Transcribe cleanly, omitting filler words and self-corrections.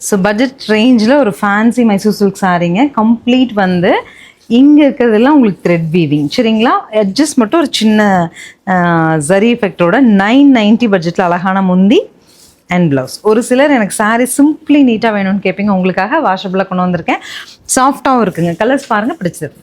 So budget ரேஞ்சில் ஒரு fancy Mysore silk சாரீங்க. Complete வந்து இங்கே இருக்கிறதெல்லாம் உங்களுக்கு த்ரெட் வீவிங் சரிங்களா. எட்ஜஸ் மட்டும் ஒரு சின்ன ஜரி எஃபெக்டோட 990 பட்ஜெட்டில் அழகான முந்தி அண்ட் ப்ளவுஸ். ஒரு சிலர் எனக்கு சாரீ சிம்பிளி நீட்டாக வேணும்னு கேட்பீங்க, உங்களுக்காக வாஷபிளாக கொண்டு வந்திருக்கேன். சாஃப்டாகவும் இருக்குங்க. கலர்ஸ் பாருங்கள், பிடிச்சது.